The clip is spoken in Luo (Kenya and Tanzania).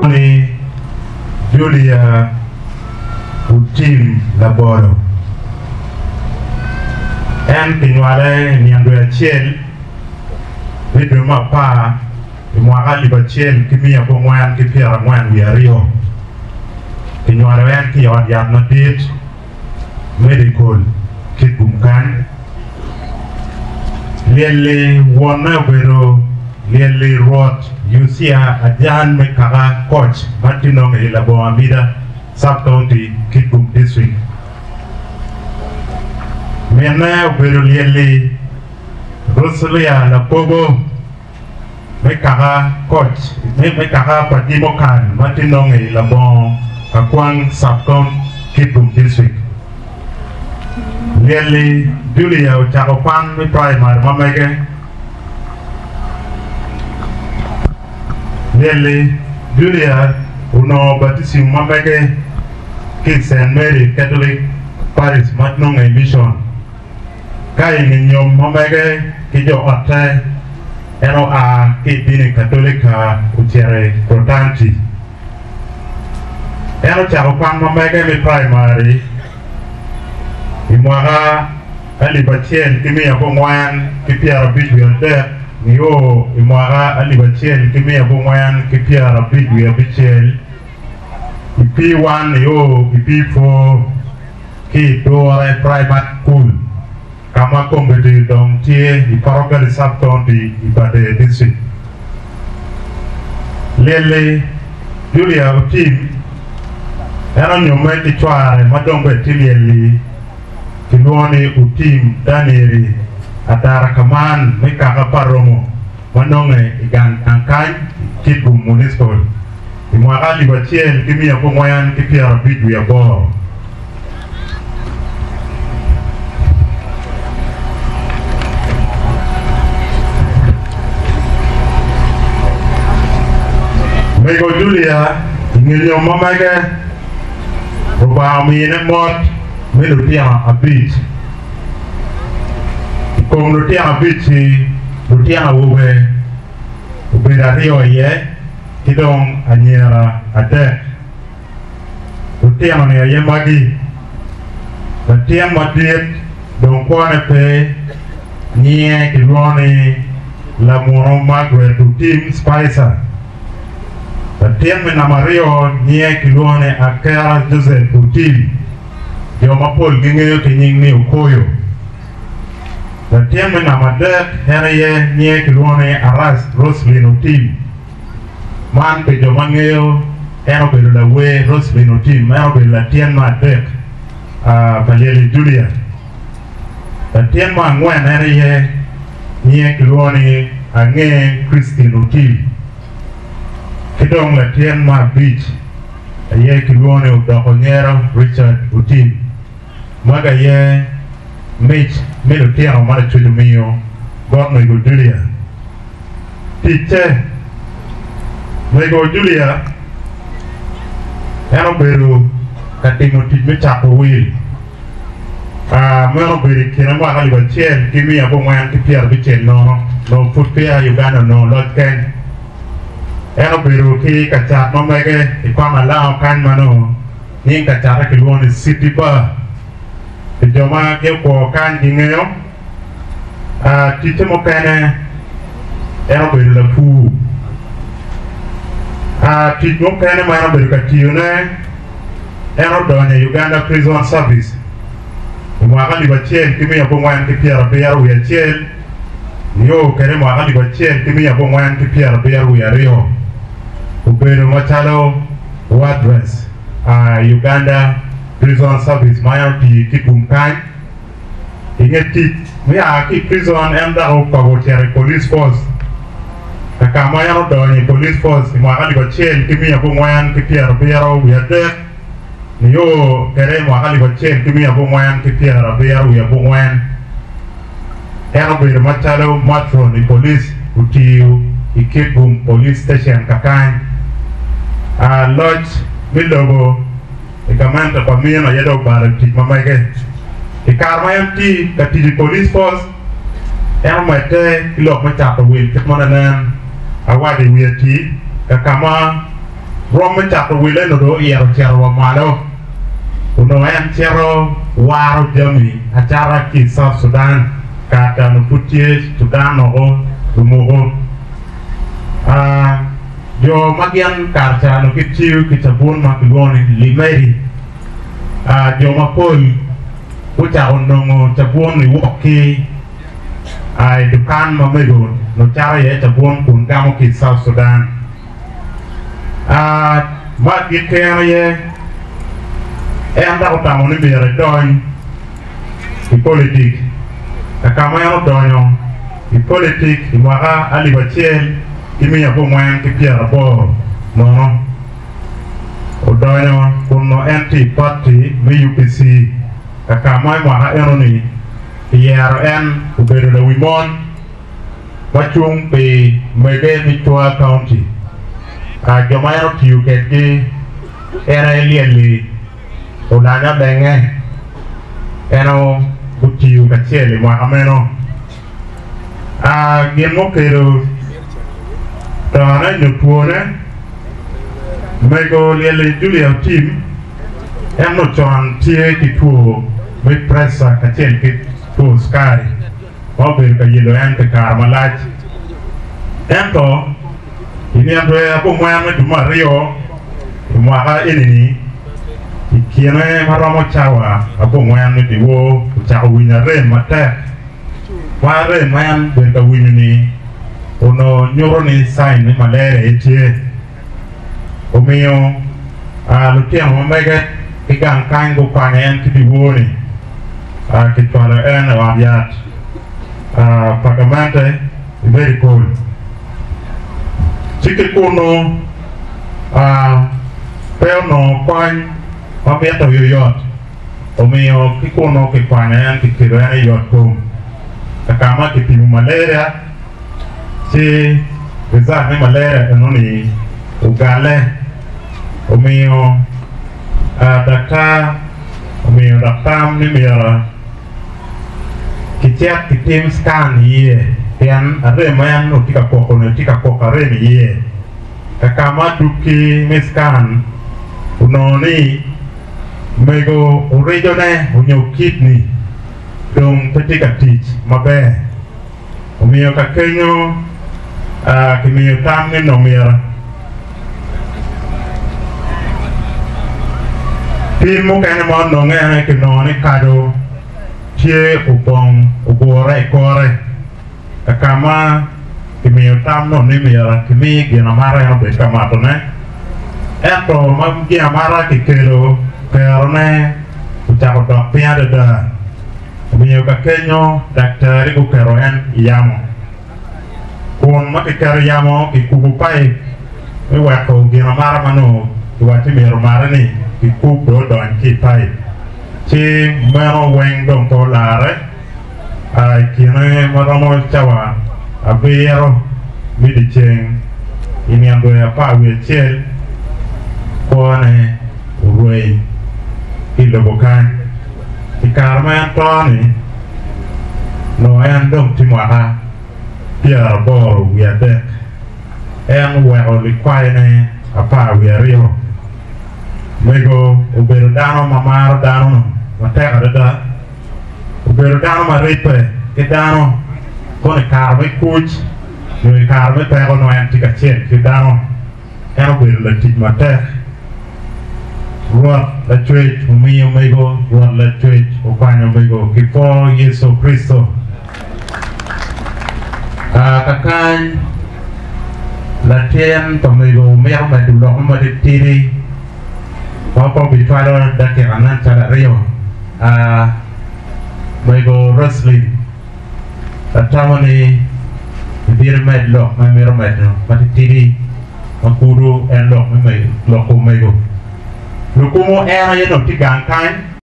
ni Julia Utim Laboro en kinwale ni ando ya chiel video mapa mwaka liba chiel kimia po ngwan kipiara ngwan wiario kinwale en ki yawad yad na dit medical kibumkan lieli wana wero lieli rot yusia ajan mekaka coach matino nge labo amida sub-county Kitgum district mena wero lieli Rosalia Lapogo mekaka coach mekaka patimokan matino nge labo Akwang sub-county Kitgum district lieli Julia Uchakopan mi primary mamege lieli Julia uno baptism mamege ki St. Mary Catholic Parish matnong mission kai ni nyom mamege ki jo ote eno a ki dini Katolika uchere protanti eno Chakopan mamege mi primary imwaga alibachien kimia po ngwan kipiara bidwende niyo imwaga alibachien kimia po ngwan kipiara bidwe bichel ipi 1 niyo ipi 4 ki dore private school kama kombedi dong tie iparoga sub-county ibade district lele Julia Utim eno nyume kichware madongbe tilieli Kiluani Utim Daniri Atara Kaman Mikaka Paromo Manonge Igan Angkai Kitgum Municipal Imwaka Libachien Kimia Pungwayan Kipiara Bidwi Abo Mego Julia Ingilio Mamage Ruba Mine Mot Lutia a beach. Come Lutia a beach, Lutia Uwe, Ubirario ye, Tidong Aniera a deck. Lutia on a Yemagi, Lutia Madrid, Don Quanepe, Nia Kironi, La Moro Margaret, Utim Spicer. Lutia Menamario, Nia Kirone, Akara Joseph Utim. Yo mapol gingeyo kinying ni ukoyo la tiemme na madek hereye nye kilone aras Roslyn Utim man pe jo mangeyo eno pe la we Roslyn Utim eno pe la tiemme madek Valerie Julia la tiemme ngwen hereye nye kilone ange Christine Utim kidong la tiemme beach ye kilone udakonyero Richard Utim Maga ye Mitch Milutiano Mara Chudumio God Mego Julia Teacher Mego Julia Eno Beru Katimo Tijme Chapo Will Meno Beri Kinama Haliba Chen Kimi Abo Mwan Kipiar Bichen No Footpia Uganda no Lord Ken Eno Beru Ki Kachat Mamage Ipama Lao Kan Mano Ning Kachara Kilwani City Bar Joma ke ko kan dingeyo titemo kene eno be la fu titemo kene ma eno be katiune eno donya Uganda Prison Service mwa kali bachel kimi ya bongwan ke Pierre Bear wi achel yo kene mwa kali bachel kimi ya bongwan ke Pierre Bear wi ario ubero machalo address Uganda Prison Service Mayan P. Kitgum Kai Ingeti Mia Ki Prison Enda Okawotere Police Force Kakamayan Doni Police Force Mwakali Bachen Kimi ya Bongwayan Kipiara Bearo Wiadek Niyo Kere Mwakali Bachen Kimi ya Bongwayan Kipiara Bearo Wiabongwayan Eno Bede Machalo Matron ni Police Utiyu Kitgum Police Station Kakai Lodge Milogo Ikamanta pamia na yado bara tik mamake. Ikarma empty kati police force. Eno mate ilok macha pa wil kitmana nan awadi wiati kakama Rome chapter wile no do yero chero malo uno en chero waro jami achara ki South Sudan kata no putie Sudan no rumo jo magian karcha no kitiu kitabun makigoni limeri jo mapoi ucha onongo tabun ni woki ai dukan mamego no chara ye tabun kun gamo ki South Sudan mat gikere ye enda utamo ni bere don i politik kama ya donyo i politik i mwaka alibachel imi ya mwen ki Pierre Bor no udonyo kuno anti party mi UPC kama mwaka enoni YRN ubedo la wimon wachung pe mege Mitchell County jomayaro tiyu ketgi era elieli ulanya benge eno utiyu kachieli mwaka meno gemo kero tana nyutuone mego lieli Julia team eno chon tie kituo with pressa kachiel kituo sky obe ka yelo ente karmalach ento ini ambe apo mwana duma rio mwaka inini ikiene maramo chawa apo mwana diwo chawa winyare mate ware man benta winini ono nyoro ni sign ni malere etie omiyo lutia mwambege ikan kango kwanye en kidiwo ni kitwala en wabiyat Pagamente very cool Chike kuno peo no kwany mabieta yoyot omiyo kikuno kikwanya kikirene yot kum kama kitimu malaria si result ni malaria enoni ugale omiyo daktar ni mira kichak kitim scan ye yan aremayan no tika koko remi ye kama duki miskan unoni mego urejone unyo kidney dong tetika teach mabe umiyo kakenyo kimiyo tamni no mira timu kene mon no ngene kinoni kado tie upong ubore kore kama kimiyo tamno ni mira kimi gina mara no be kama to ne eto mam gina mara kikelo pero ne utako do piade da kimiyo kakenyo daktari ku kero en yamo kun makikero yamo kikubu pai mi wako gina mara mano iwati miro mara ni kikubu do don ki pai chi mero weng dong to lare kine maramo chawa abiyero midi cheng ini ando ya pa wichel kone urwei ilo bokan ikarma antoni no endong timwaha Pierre Bor wiadek en wero likwaine apa wiario mego ubero dano mamaro dano no mateka dada ubero dano maripe ke dano kone karme kuch no karme pero no antika chen ke dano eno ubero la tit matek ruat la chwech umiyo mego ruat la chwech upanyo mego kipo Yesu Kristo kakany la tien to mego mer madulo maditiri Papa bitwalo dake anan chala rio mego wrestling tamani bir medlo mamero medlo matitiri makuru en lo mego lo ko mego lukumo era yeno tigang kan